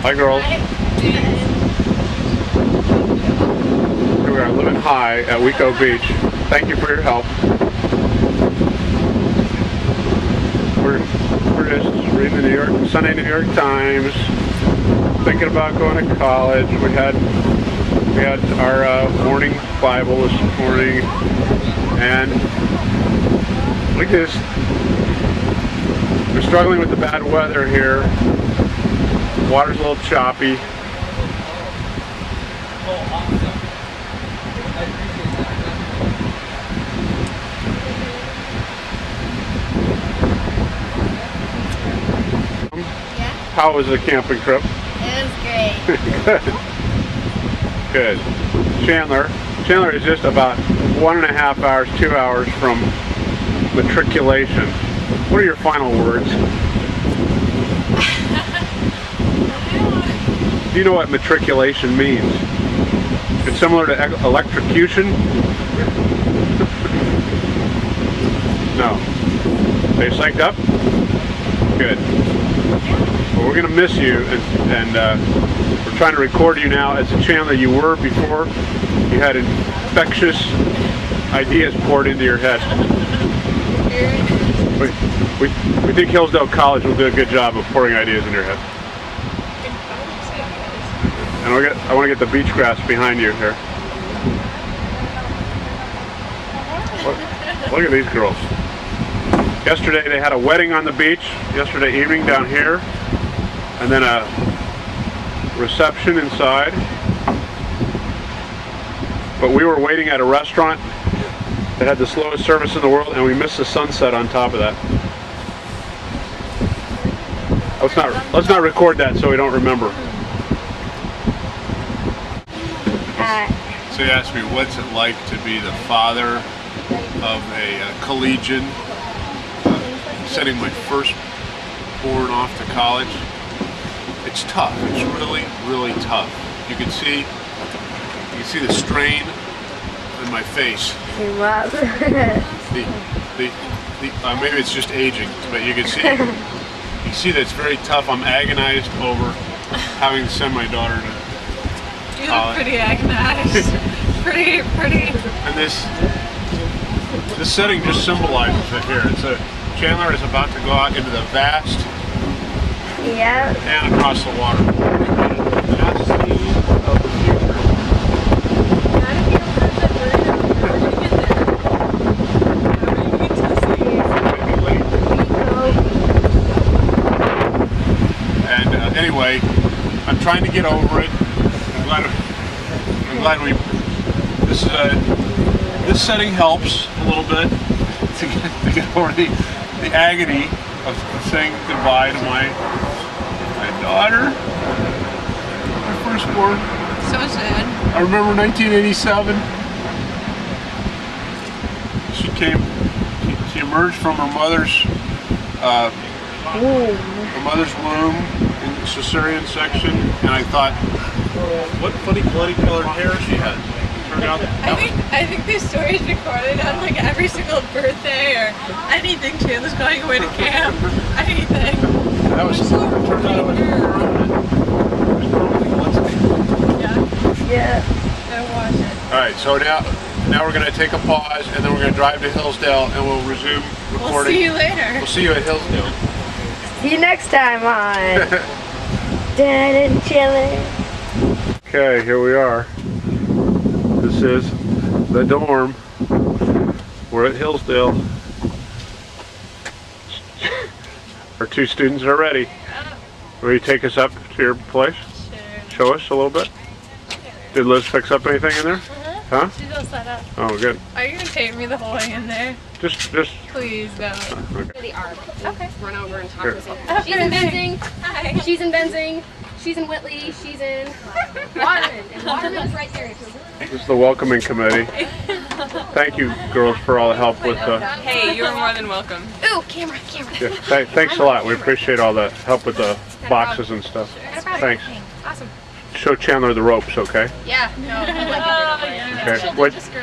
Hi, girls. Here we are, living high at Waco Beach. Thank you for your help. We're just reading the Sunday New York Times, thinking about going to college. We had our morning Bible this morning, and look at this. We're struggling with the bad weather here. Water's a little choppy. How was the camping trip? It was great. Good. Chandler is just about 1.5 hours, 2 hours from matriculation. What are your final words? Do you know what matriculation means? It's similar to electrocution? No. Are you psyched up? Good. Well, we're going to miss you, and we're trying to record you now as the Chandler you were before. You had infectious ideas poured into your head. We think Hillsdale College will do a good job of pouring ideas in your head. And I want to get the beach grass behind you here. Look at these girls. Yesterday they had a wedding on the beach, yesterday evening down here, and then a reception inside. But we were waiting at a restaurant that had the slowest service in the world, and we missed the sunset on top of that. Let's not record that so we don't remember. So he asked me, what's it like to be the father of a collegian, sending my firstborn off to college? It's tough. It's really, really tough. You can see the strain in my face. Maybe it's just aging, but you can see that it's very tough. I'm agonized over having to send my daughter to You look pretty agonized. pretty. And this setting just symbolizes it here. Chandler is about to go out into the vast and across the water. Vast sea of the future. And anyway, I'm trying to get over it. I'm glad this setting helps a little bit to get over the agony of saying goodbye to my daughter, my firstborn. So sad. I remember 1987. She emerged from her mother's womb in the cesarean section, and I thought, what funny bloody colored hair she had. Turned out I think this story is recorded on like every single birthday or anything. Chandler's going away to camp. Anything. That was turned out it was Yeah. Don't watch it. Alright, so now we're gonna take a pause, and then we're gonna drive to Hillsdale, and we'll resume recording. We'll see you later. We'll see you at Hillsdale. See you next time on Dan and Chandler. Okay, here we are. This is the dorm. We're at Hillsdale. Our 2 students are ready. Will you take us up to your place? Sure. Show us a little bit. Did Liz fix up anything in there? Huh? She's all set up. Oh, good. Are you gonna tape me the whole way in there? Just. Please don't. Okay. The arm. Okay. Run over and talk Here. to us. Okay, She's in Benzing. Hi. She's in Benzing. She's in Whitley. She's in Waterman. And Waterman's right there. This is the welcoming committee. Thank you, girls, for all the help with the... Hey, you're more than welcome. Ooh, camera. Yeah, thanks a lot. We appreciate all the help with the boxes and stuff. Thanks. Awesome. show Chandler the ropes, okay? Yeah. No. Okay.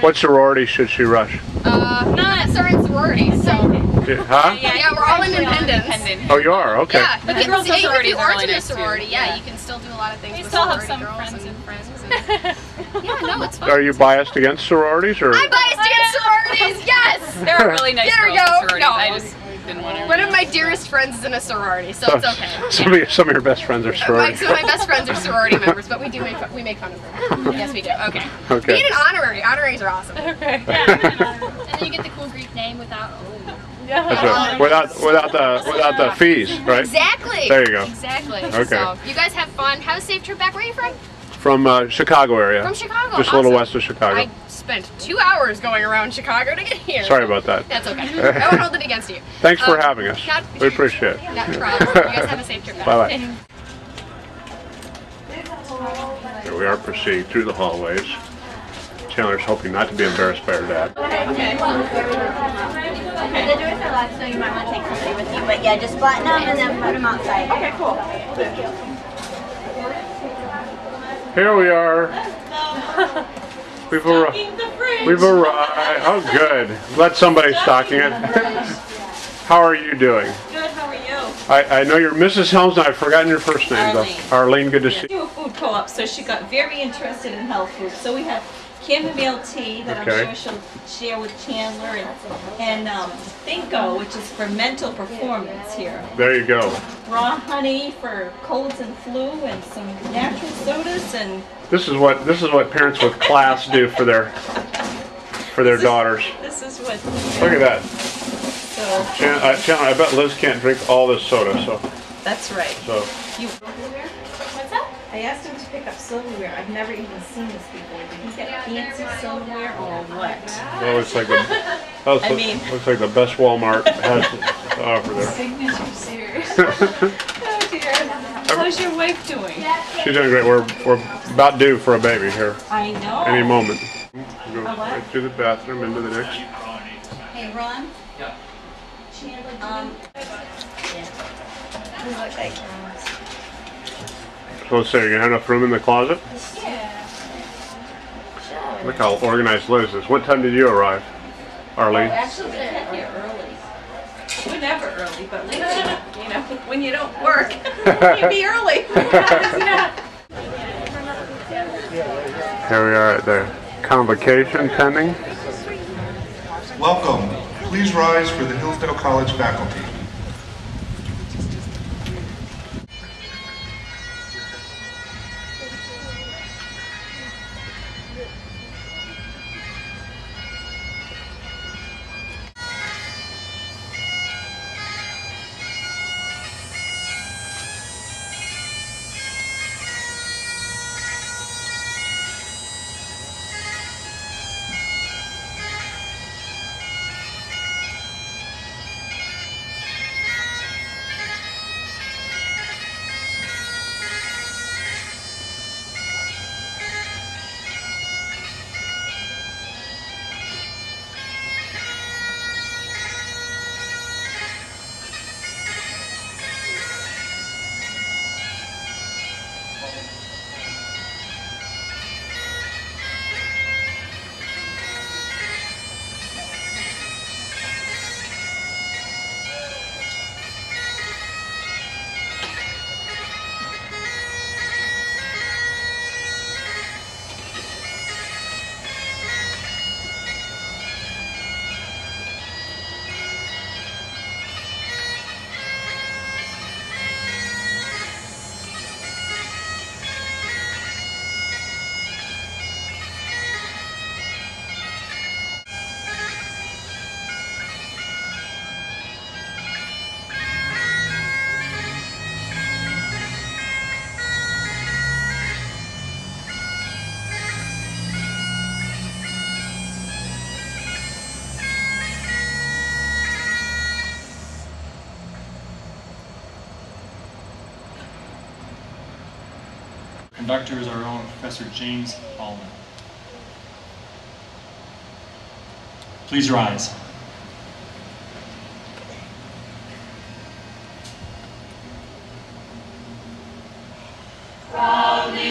What sorority should she rush? None of us are in sororities, so. Huh? Yeah, we're all independent. Oh, you are? Okay. Yeah, But the girls' sorority if you is aren't really in a nice, too. sorority, yeah, Yeah. you can still do a lot of things We with still have sorority some girls friends and and- friends. Yeah, no, it's fun. Are you biased against sororities, or? I'm biased against sororities, yes! There are really nice There we girls in go. sororities. No. I just didn't want to. One of my dearest friends is in a sorority, so it's okay. Some of your best friends are sororities. Some of my best friends are sorority members, but we make fun of them. Yes, we do. Okay. Okay. Being an honorary. Honoraries are awesome. Okay. And then you get the cool Greek name without. That's right. Without the fees, right? Exactly. There you go. Exactly. Okay. So, you guys have fun. Have a safe trip back. Where are you from? From Chicago area. From Chicago. Just a little Awesome. west of Chicago. I spent 2 hours going around Chicago to get here. Sorry about that. That's okay. I won't hold it against you. Thanks for having us. not- We appreciate it. Not a problem. You guys have a safe trip back. Bye-bye. Here we are proceeding through the hallways. Chandler's hoping not to be embarrassed by her dad. The doors are locked, so you might want to take somebody with you. But yeah, just flatten them and then put them outside. Okay, cool. Here we are. We've arrived. Oh, good. Let somebody stocking it. How are you doing? Good, how are you? I know you're Mrs. Helms, and I've forgotten your first name, though. Arlene, good to see you. Do a food co-op, so she got very interested in health food. So we have chamomile tea that Okay. I'm sure she'll share with Chandler, and Thinko, which is for mental performance here. There you go. Raw honey for colds and flu, and some natural sodas, and This is what parents with class do for their daughters. this is what. Look at that. So Chandler, I bet Liz can't drink all this soda, so that's right. You. What's that? I asked him to pick up silverware. I've never even seen this before. Did he get fancy silverware or what? that looks like I mean- looks like the best Walmart has to offer there. Signature series. Oh dear. How's your wife doing? She's doing great. We're about due for a baby here I know. any moment. Go right through the bathroom into the next. Hey, Ron. Chandler, So let's say you're gonna have enough room in the closet. Look how organized Liz is. What time did you arrive, Arlene? actually, we get here early. We're never early, but later, you know, when you don't work, you be early. Here we are at the convocation pending. Welcome. Please rise for the Hillsdale College faculty. Conductor is our own Professor James Allman. Please rise. Proudly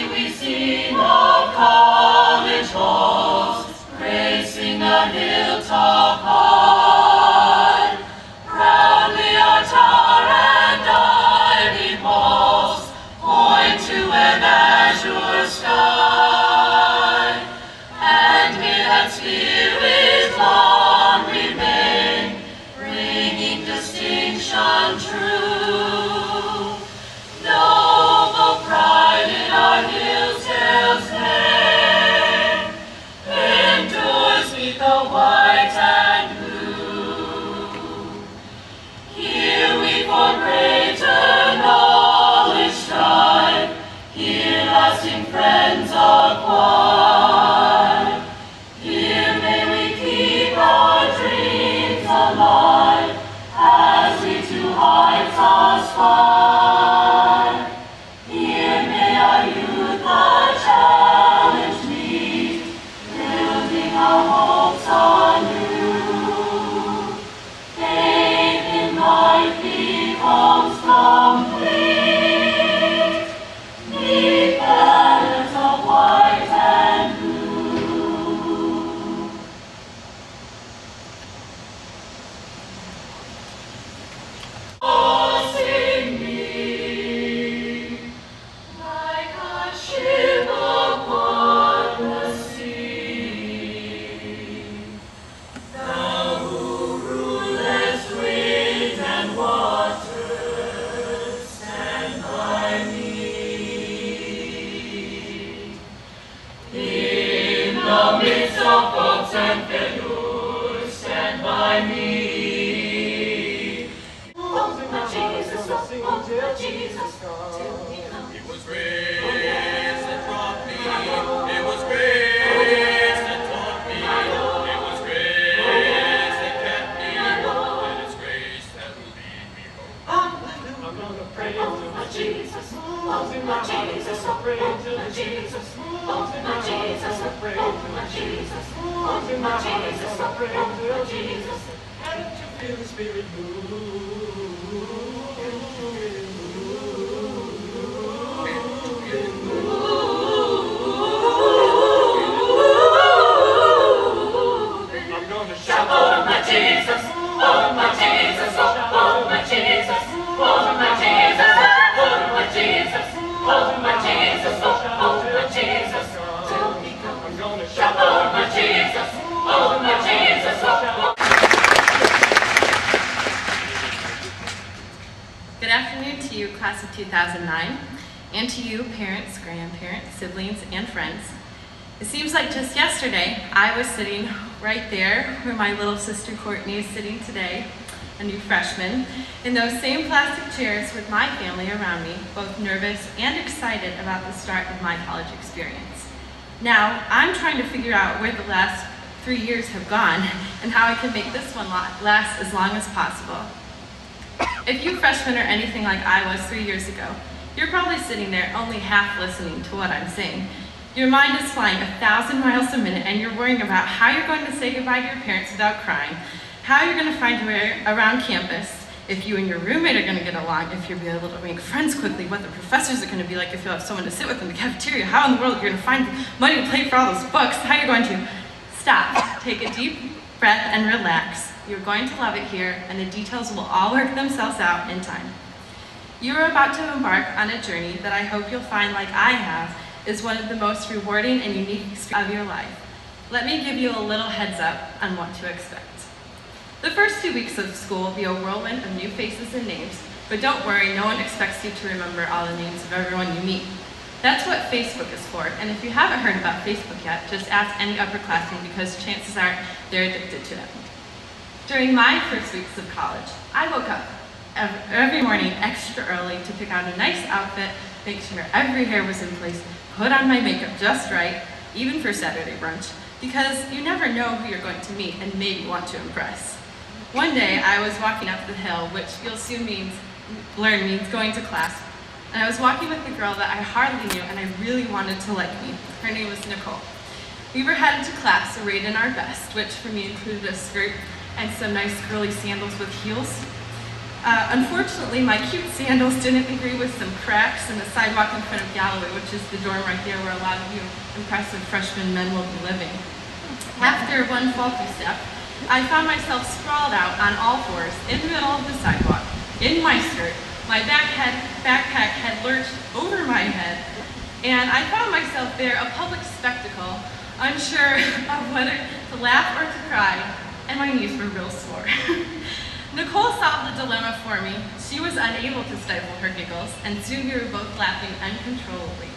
Good afternoon to you, class of 2009, and to you, parents, grandparents, siblings, and friends. It seems like just yesterday, I was sitting right there where my little sister Courtney is sitting today, a new freshman, in those same plastic chairs with my family around me, both nervous and excited about the start of my college experience. Now, I'm trying to figure out where the last 3 years have gone and how I can make this one last as long as possible. If you freshmen are anything like I was 3 years ago, you're probably sitting there only half listening to what I'm saying. Your mind is flying 1,000 miles a minute and you're worrying about how you're going to say goodbye to your parents without crying, how you're going to find your way around campus, if you and your roommate are going to get along, if you'll be able to make friends quickly, what the professors are going to be like, if you'll have someone to sit with in the cafeteria, how in the world you're going to find money to pay for all those books, how you're going to stop, take a deep breath and relax. You're going to love it here, and the details will all work themselves out in time. You are about to embark on a journey that I hope you'll find, like I have, is one of the most rewarding and unique experiences of your life. Let me give you a little heads up on what to expect. The first 2 weeks of school will be a whirlwind of new faces and names, but don't worry, no one expects you to remember all the names of everyone you meet. That's what Facebook is for, and if you haven't heard about Facebook yet, just ask any upperclassman because chances are they're addicted to it. During my first weeks of college, I woke up every morning extra early to pick out a nice outfit, make sure every hair was in place, put on my makeup just right, even for Saturday brunch, because you never know who you're going to meet and maybe want to impress. One day, I was walking up the hill, which you'll soon learn means going to class, and I was walking with a girl that I hardly knew and I really wanted to like me. Her name was Nicole. We were headed to class arrayed in our best, which for me included a skirt and some nice girly sandals with heels. Unfortunately, my cute sandals didn't agree with some cracks in the sidewalk in front of Galloway, which is the dorm right there where a lot of you impressive freshman men will be living. After one faulty step, I found myself sprawled out on all fours in the middle of the sidewalk, in my skirt. My backpack had lurched over my head, and I found myself there, a public spectacle, unsure of whether to laugh or to cry, and my knees were real sore. Nicole solved the dilemma for me. She was unable to stifle her giggles, and soon we were both laughing uncontrollably.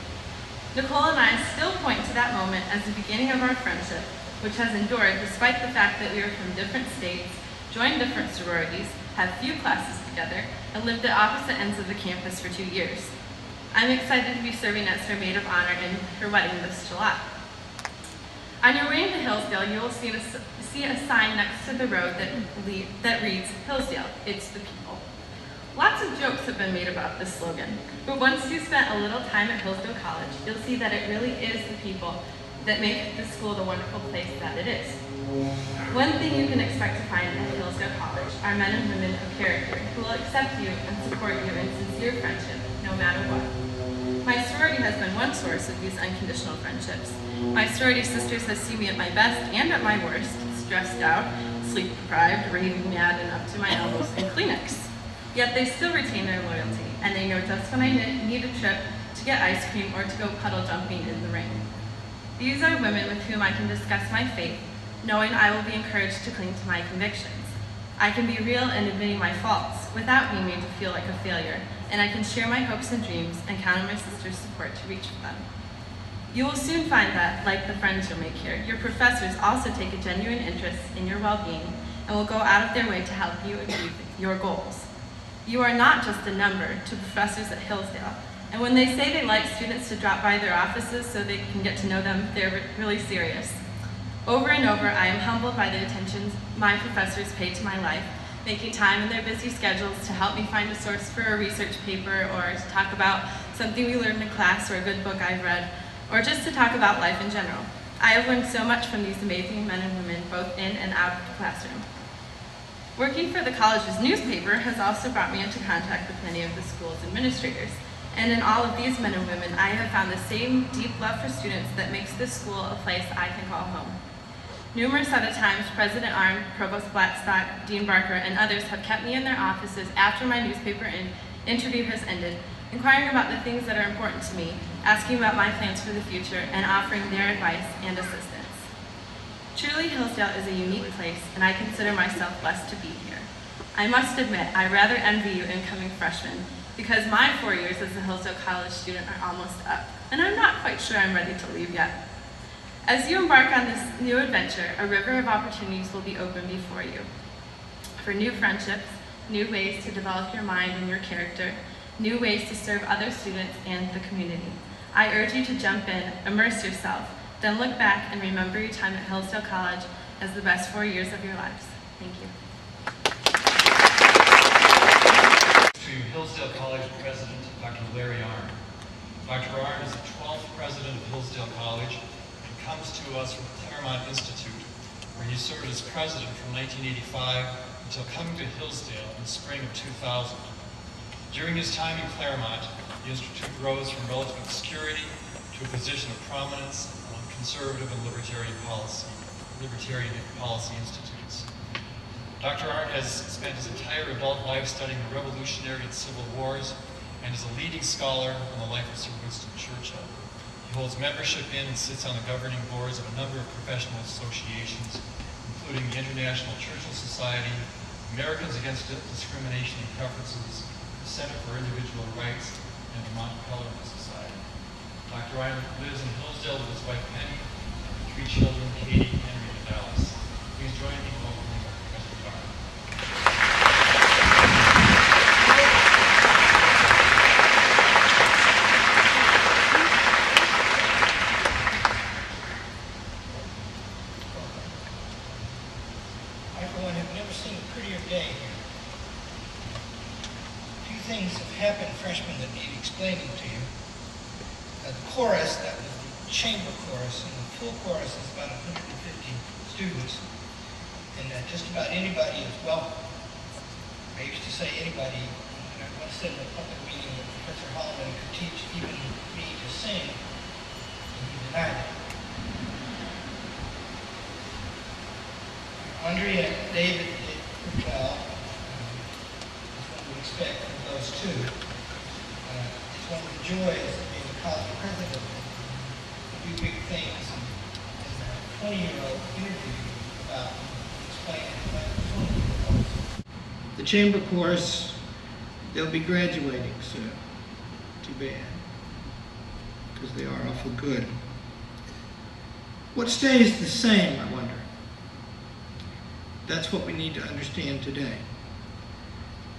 Nicole and I still point to that moment as the beginning of our friendship, which has endured despite the fact that we are from different states, joined different sororities, have few classes together, and lived at opposite ends of the campus for 2 years. I'm excited to be serving as her maid of honor in her wedding this July. On your way into Hillsdale, you will see a sign next to the road that reads, Hillsdale, it's the people. Lots of jokes have been made about this slogan, but once you've spent a little time at Hillsdale College, you'll see that it really is the people that make the school the wonderful place that it is. One thing you can expect to find at Hillsdale College are men and women of character who will accept you and support you in sincere friendship, no matter what. My sorority has been one source of these unconditional friendships. My sorority sisters have seen me at my best and at my worst, stressed out, sleep deprived, raving mad, and up to my elbows in Kleenex. Yet they still retain their loyalty, and they know just when I need a trip to get ice cream or to go puddle jumping in the rain. These are women with whom I can discuss my faith, knowing I will be encouraged to cling to my convictions. I can be real in admitting my faults without being made to feel like a failure, and I can share my hopes and dreams and count on my sister's support to reach for them. You will soon find that, like the friends you'll make here, your professors also take a genuine interest in your well-being and will go out of their way to help you achieve your goals. You are not just a number to professors at Hillsdale, and when they say they like students to drop by their offices so they can get to know them, they're really serious. Over and over, I am humbled by the attention my professors pay to my life, making time in their busy schedules to help me find a source for a research paper or to talk about something we learned in class or a good book I've read, or just to talk about life in general. I have learned so much from these amazing men and women, both in and out of the classroom. Working for the college's newspaper has also brought me into contact with many of the school's administrators. And in all of these men and women, I have found the same deep love for students that makes this school a place I can call home. Numerous other times, President Arndt, Provost Blackstock, Dean Barker, and others have kept me in their offices after my newspaper interview has ended, inquiring about the things that are important to me, asking about my plans for the future, and offering their advice and assistance. Truly, Hillsdale is a unique place, and I consider myself blessed to be here. I must admit, I rather envy you incoming freshmen, because my 4 years as a Hillsdale College student are almost up, and I'm not quite sure I'm ready to leave yet. As you embark on this new adventure, a river of opportunities will be open before you for new friendships, new ways to develop your mind and your character, new ways to serve other students and the community. I urge you to jump in, immerse yourself, then look back and remember your time at Hillsdale College as the best 4 years of your lives. Thank you. To Hillsdale College President, Dr. Larry Arndt. Dr. Arndt is the 12th president of Hillsdale College and comes to us from Claremont Institute, where he served as president from 1985 until coming to Hillsdale in the spring of 2000. During his time in Claremont, the Institute rose from relative obscurity to a position of prominence among conservative and libertarian policy institutes. Dr. Arndt has spent his entire adult life studying the Revolutionary and Civil Wars and is a leading scholar on the life of Sir Winston Churchill. He holds membership in and sits on the governing boards of a number of professional associations, including the International Churchill Society, Americans Against Discrimination and Preferences, the Center for Individual Rights, and the Montefeltro Society. Dr. Arndt lives in Hillsdale with his wife Penny, and 3 children, Katie, Henry, and Dallas. Please join me in welcoming Professor Arndt. I, for one, have never seen a prettier day here. Two things have happened, freshmen, that need explaining to you. The chorus, that was the chamber chorus, and the full chorus is about 150 students, and just about anybody is welcome. I used to say anybody, and I once said in a public meeting that Professor Holloman could teach even me to sing, and he denied it. Andre and David did well. That's what we expect from those two. It's one of the joys of being a college president. To do big things, and a 20-year-old interview about explaining about 20-year-olds. The chamber chorus, they'll be graduating soon. Too bad, because they are awful good. What stays the same, I wonder? That's what we need to understand today,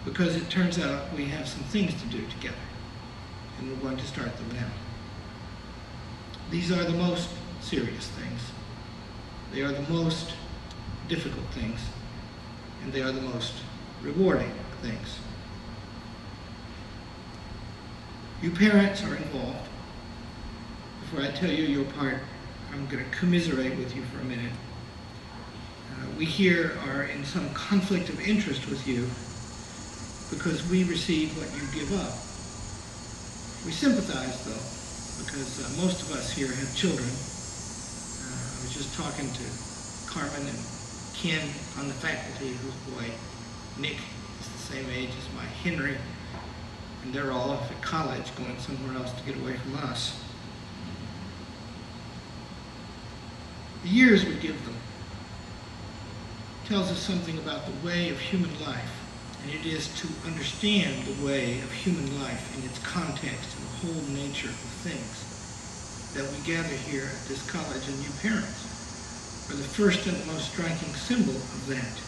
because it turns out we have some things to do together, and we're going to start them now. These are the most serious things. They are the most difficult things, and they are the most rewarding things. You parents are involved. Before I tell you your part, I'm going to commiserate with you for a minute. We here are in some conflict of interest with you because we receive what you give up. We sympathize, though, because most of us here have children. I was just talking to Carmen and Ken on the faculty, whose boy, Nick, is the same age as my Henry, and they're all off at college going somewhere else to get away from us. The years we give them tells us something about the way of human life, and it is to understand the way of human life in its context and the whole nature of things that we gather here at this college, and you parents are the first and most striking symbol of that.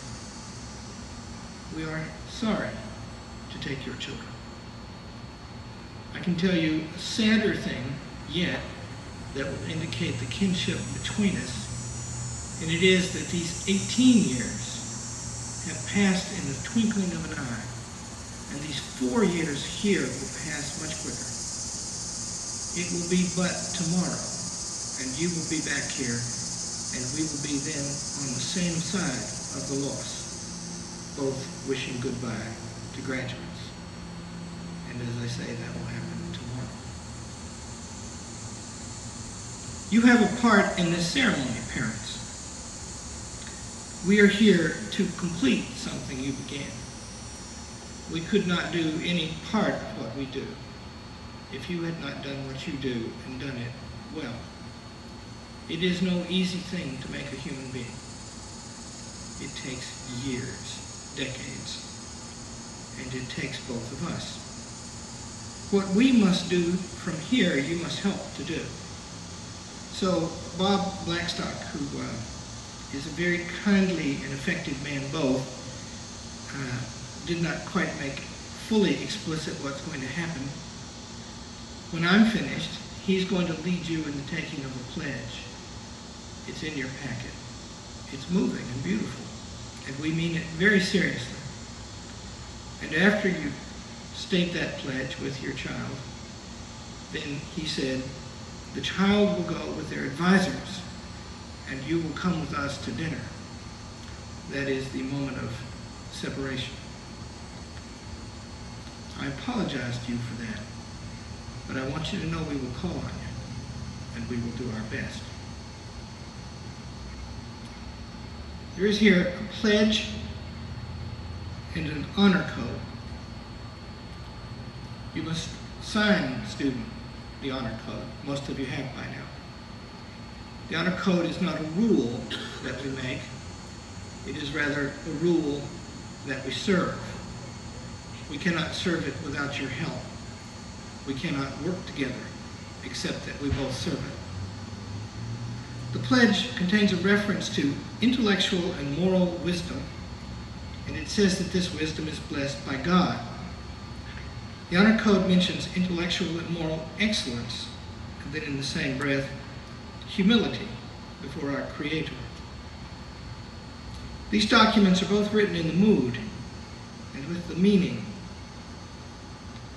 We are sorry to take your children. I can tell you a sadder thing yet that will indicate the kinship between us, and it is that these 18 years have passed in the twinkling of an eye, and these 4 years here will pass much quicker. It will be but tomorrow, and you will be back here, and we will be then on the same side of the loss, both wishing goodbye to graduates. And as I say, that will happen tomorrow. You have a part in this ceremony, parents. We are here to complete something you began. We could not do any part of what we do if you had not done what you do and done it well. It is no easy thing to make a human being. It takes years, decades, and it takes both of us. What we must do from here, you must help to do. So Bob Blackstock, who is a very kindly and effective man both, did not quite make fully explicit what's going to happen. When I'm finished, he's going to lead you in the taking of a pledge. It's in your packet. It's moving and beautiful, and we mean it very seriously. And after you state that pledge with your child, then he said, the child will go with their advisors, and you will come with us to dinner. That is the moment of separation. I apologize to you for that, but I want you to know we will call on you, and we will do our best. There is here a pledge and an honor code. You must sign, student, the honor code. Most of you have by now. The honor code is not a rule that we make. It is rather a rule that we serve. We cannot serve it without your help. We cannot work together except that we both serve it. The pledge contains a reference to intellectual and moral wisdom, and it says that this wisdom is blessed by God. The honor code mentions intellectual and moral excellence, and then in the same breath, humility before our Creator. These documents are both written in the mood and with the meaning,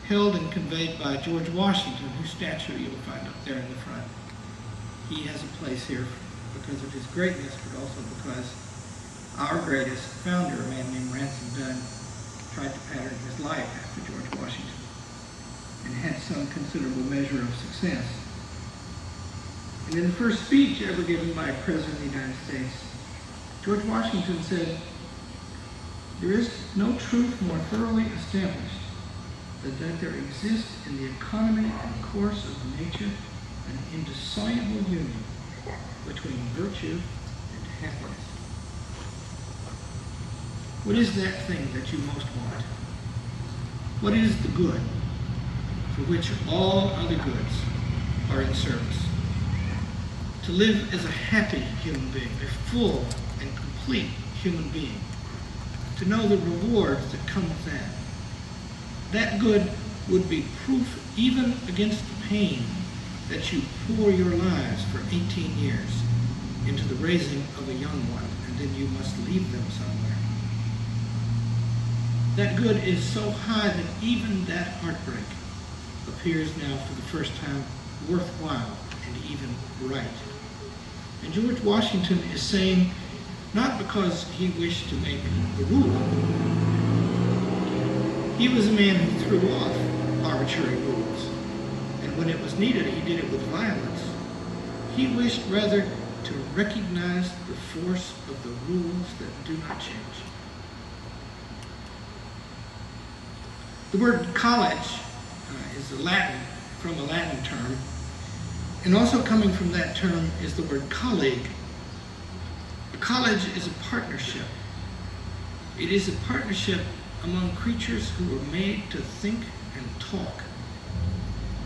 held and conveyed by George Washington, whose statue you'll find up there in the front. He has a place here because of his greatness, but also because our greatest founder, a man named Ransom Dunn, tried to pattern his life after George Washington and had some considerable measure of success. And in the first speech ever given by a President of the United States, George Washington said, "There is no truth more thoroughly established than that there exists in the economy and course of nature an indissoluble union between virtue and happiness." What is that thing that you most want? What is the good for which all other goods are in service? To live as a happy human being, a full and complete human being. To know the rewards that come with that. That good would be proof even against the pain that you pour your lives for 18 years into the raising of a young one, and then you must leave them somewhere. That good is so high that even that heartbreak appears now for the first time worthwhile and even right. And George Washington is saying, not because he wished to make a rule. He was a man who threw off arbitrary rules, and when it was needed, he did it with violence. He wished rather to recognize the force of the rules that do not change. The word college is from a Latin term, and also coming from that term is the word colleague. A college is a partnership. It is a partnership among creatures who are made to think and talk.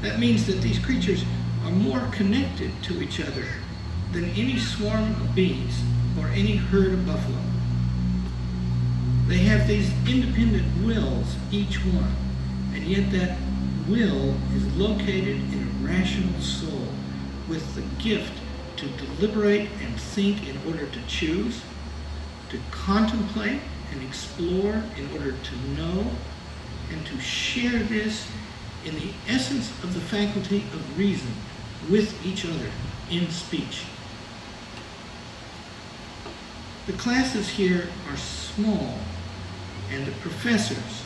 That means that these creatures are more connected to each other than any swarm of bees or any herd of buffalo. They have these independent wills, each one, and yet that will is located in a rational soul with the gift to deliberate and think in order to choose, to contemplate and explore in order to know, and to share this in the essence of the faculty of reason with each other in speech. The classes here are small, and the professors,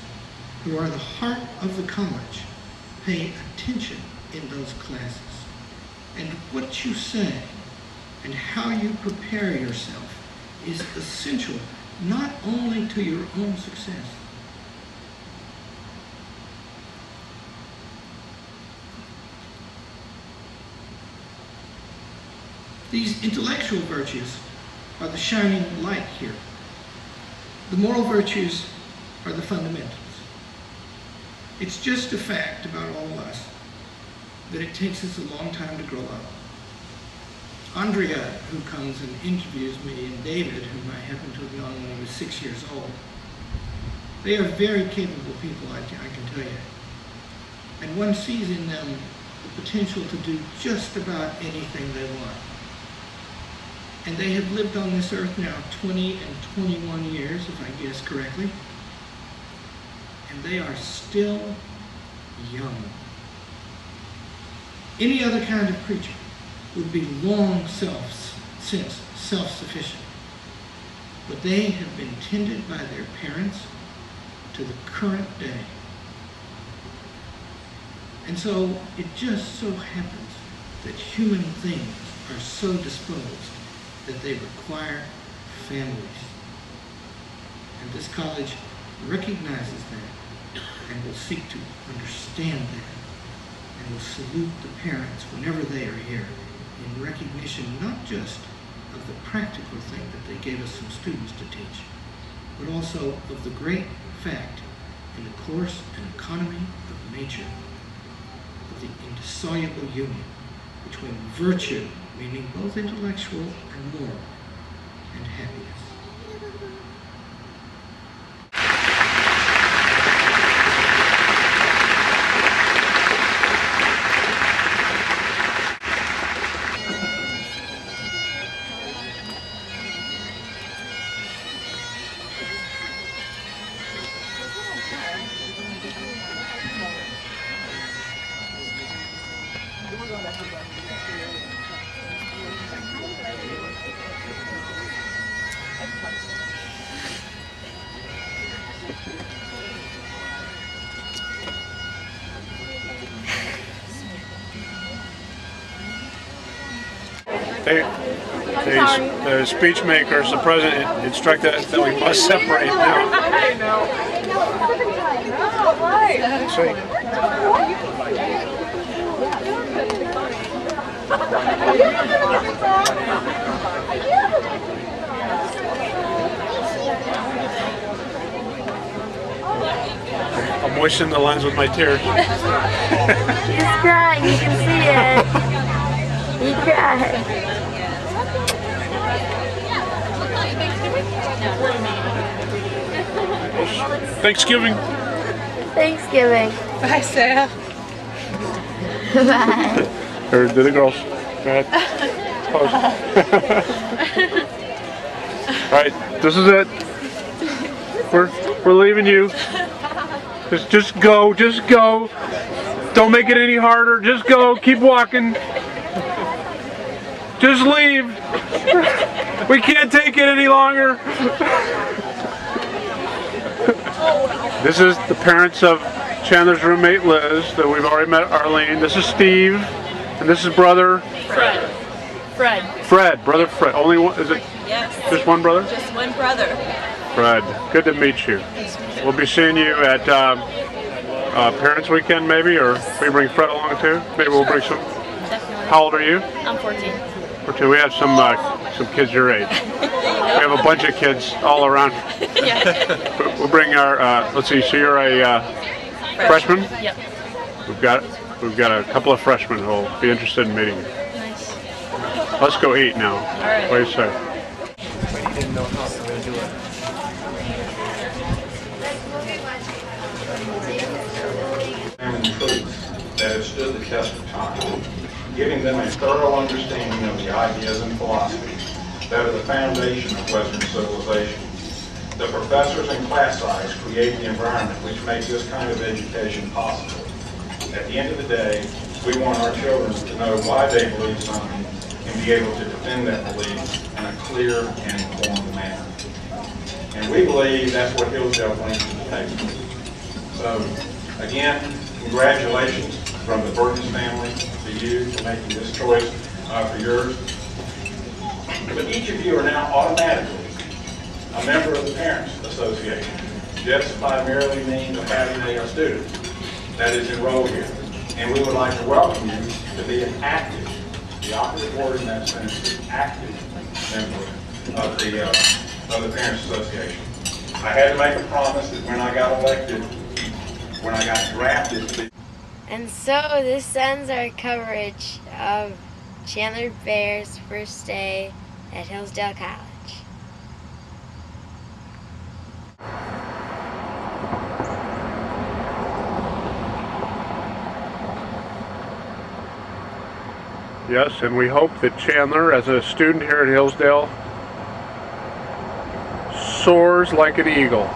who are the heart of the college, pay attention in those classes. And what you say and how you prepare yourself is essential not only to your own success. These intellectual virtues are the shining light here. The moral virtues are the fundamentals. It's just a fact about all of us that it takes us a long time to grow up. Andrea, who comes and interviews me, and David, whom I happen to have known when I was 6 years old, they are very capable people, I can tell you. And one sees in them the potential to do just about anything they want. And they have lived on this earth now 20 and 21 years, if I guess correctly. And they are still young. Any other kind of creature would be long since self-sufficient. But they have been tended by their parents to the current day. And so it just so happens that human things are so disposed that they require families. And this college recognizes that and will seek to understand that and will salute the parents whenever they are here in recognition not just of the practical thing that they gave us some students to teach, but also of the great fact in the course and economy of nature of the indissoluble union between virtue, meaning both intellectual and moral, and happiness. The speech makers, the president instructed that we must separate now. See? I'll moisten the lens with my tears. He's crying, you can see it. He cried. Thanksgiving. Thanksgiving. Bye, Sarah. Bye. Or do the girls. Go ahead. Pose. Alright, this is it. We're leaving you. Just go, just go. Don't make it any harder. Just go, keep walking. Just leave. We can't take it any longer. This is the parents of Chandler's roommate Liz that we've already met, Arlene. This is Steve, and this is brother Fred. Brother Fred. Only one? Is it? Yes. Just one brother? Just one brother. Fred. Good to meet you. We'll be seeing you at Parents Weekend, maybe, or we bring Fred along too. Maybe we'll bring some. Definitely. How old are you? I'm 14. 14. We have some kids your age. We have a bunch of kids all around. Yeah. We'll bring our. Let's see. So you're a freshman? Yep. We've got a couple of freshmen who will be interested in meeting you. Nice. Let's go eat now. All right. What do you say? We didn't know how we were going to do it. And truths that have stood the test of time, giving them a thorough understanding of the ideas and philosophies that are the foundation of Western civilization. The professors and class size create the environment which makes this kind of education possible. At the end of the day, we want our children to know why they believe something and be able to defend that belief in a clear and informed manner. And we believe that's what Hillsdale brings to the table. So, again, congratulations from the Burgess family to you for making this choice for yours. But each of you are now automatically a member of the Parents Association. This primarily means of having a student that is enrolled here. And we would like to welcome you to be an active, the operative word in that sentence is active member of the Parents Association. I had to make a promise that when I got elected, when I got drafted to be. And so this ends our coverage of Chandler Bear's first day at Hillsdale College. Yes, and we hope that Chandler, as a student here at Hillsdale, soars like an eagle.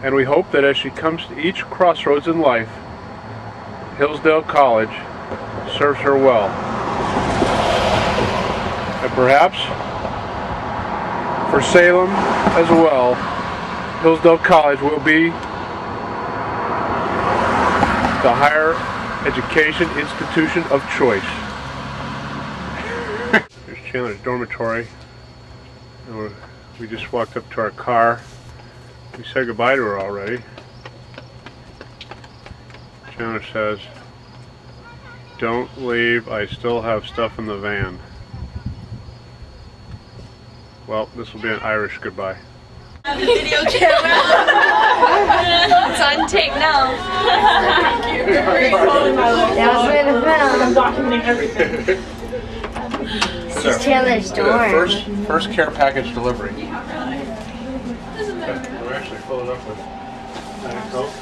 And we hope that as she comes to each crossroads in life, Hillsdale College serves her well. And perhaps for Salem as well, Hillsdale College will be the higher education institution of choice. Here's Chandler's dormitory. And we just walked up to our car. We said goodbye to her already. Chandler says, "Don't leave, I still have stuff in the van." Well, this will be an Irish goodbye. The video camera. It's on tape now. Thank you. That was in the film. I'm documenting everything. This is Chandler's dorm. First care package delivery. We actually fill it up with Diet Coke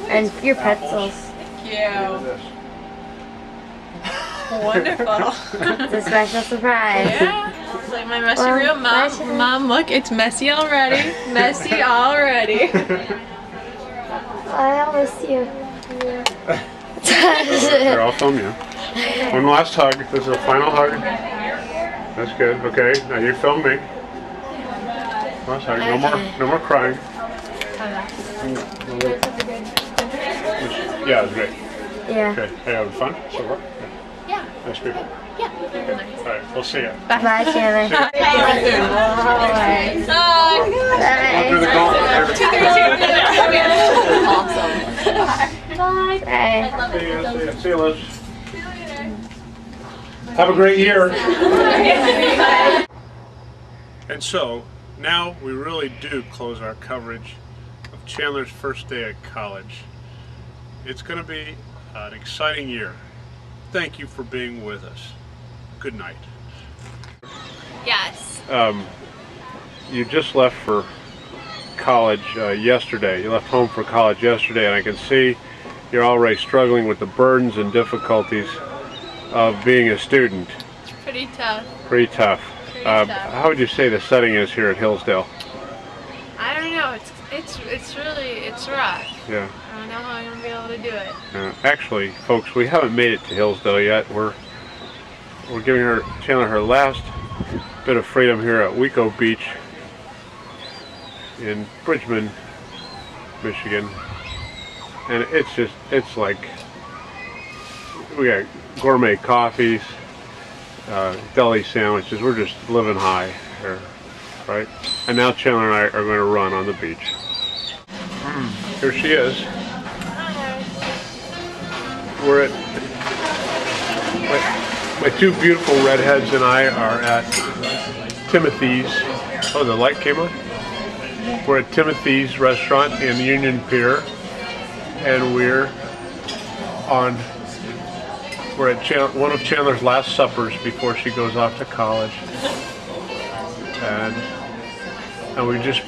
and your pretzels. Thank you. Wonderful. It's a special surprise. Yeah. It's like my messy room. Mom, look, it's messy already. Messy already. I almost you. Here, I'll film you. One last hug. This is a final hug. That's good. Okay, now you film me. Last hug. No more crying. Yeah, it was great. Yeah. Okay. Are you having fun so far? Yeah. Nice people. Yeah. All right, we'll see you. Bye, Chandler. Go through the gauntlet. Bye. Bye. See you, Liz. Have a great year. And so, now we really do close our coverage of Chandler's first day at college. It's going to be an exciting year. Thank you for being with us. Good night. Yes. You just left for college yesterday. You left home for college yesterday, and I can see you're already struggling with the burdens and difficulties of being a student. It's pretty tough. Pretty tough. Tough. How would you say the setting is here at Hillsdale? I don't know. It's rough. Yeah. I don't know how I'm gonna be able to do it. Actually, folks, we haven't made it to Hillsdale yet. We're giving Chandler her last bit of freedom here at Waco Beach in Bridgman, Michigan, and it's like we got gourmet coffees, deli sandwiches. We're just living high here, right? And now Chandler and I are going to run on the beach. Here she is. We're at my two beautiful redheads and I are at Timothy's. Oh, the light came on. We're at Timothy's restaurant in Union Pier, and we're at one of Chandler's last suppers before she goes off to college, and we just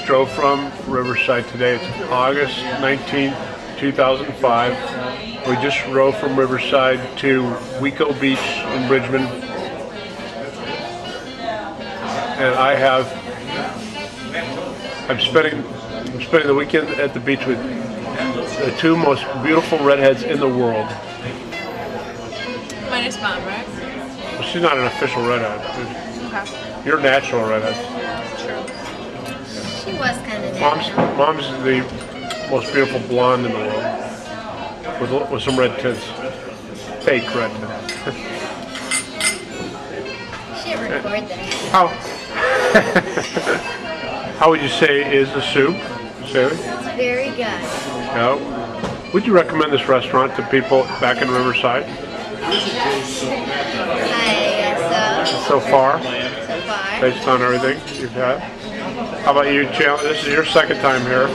drove from Riverside today. It's August 19th, 2005. We just drove from Riverside to Waco Beach in Bridgman, and I'm spending the weekend at the beach with the two most beautiful redheads in the world. Minus Mom, right? Well, she's not an official redhead. Okay. You're natural redhead. True. She was kind of natural. Mom's the most beautiful blonde in the world, with some red tints, fake red tints. She should record that. How would you say is the soup, Sarah? It's very good. Yeah. Would you recommend this restaurant to people back in Riverside? I guess so. So far? So far. Based on everything you've had? How about you, Chandler? This is your second time here. I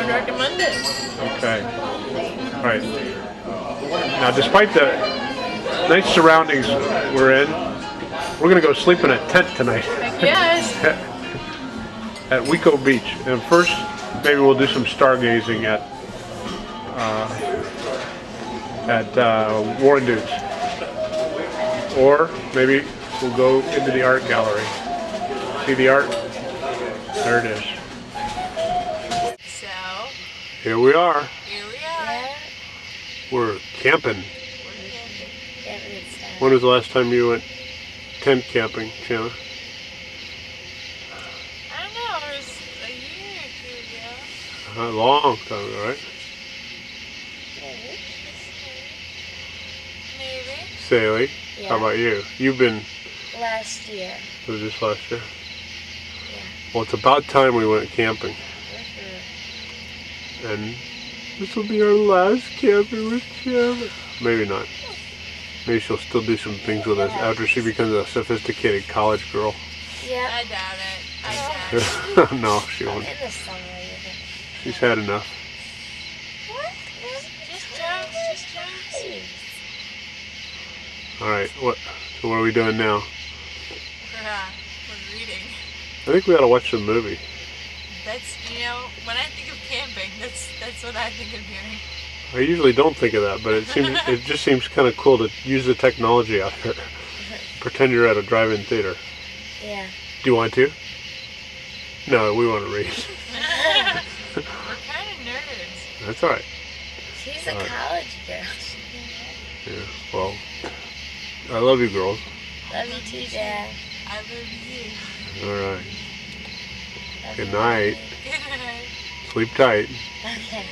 would recommend it. Okay. All right. Now, despite the nice surroundings we're in, we're going to go sleep in a tent tonight. Yes. At Waco Beach. And first, maybe we'll do some stargazing at Warren Dudes. Or maybe we'll go into the art gallery. See the art? There it is. So, Here we are. here we are. We're camping. Camping and stuff. When was the last time you went tent camping, Chandler? I don't know, it was a year or two ago. A long time ago, right? Maybe. Saley, Yeah. how about you? You've been, Last year. was this last year? Yeah. Well, it's about time we went camping. Mm-hmm. And this will be our last camping with Chandler. Maybe not. Maybe she'll still do some things with us after she becomes a sophisticated college girl. Yeah. I doubt it. I doubt it. No, she won't. In the summer, even. She's had enough. What? Just jokes. All right, so what are we doing now? We're reading. I think we ought to watch the movie. That's, when I think of camping, that's what I think of doing. I usually don't think of that, but it just seems kind of cool to use the technology out here. Pretend you're at a drive-in theater. Yeah. Do you want to? No, we want to read. We're kind of nerds. That's all right. She's a college girl. Yeah, well, I love you girls. Love you too, Dad. I love you. All right. Love Good you. night. Good night. Sleep tight. Okay.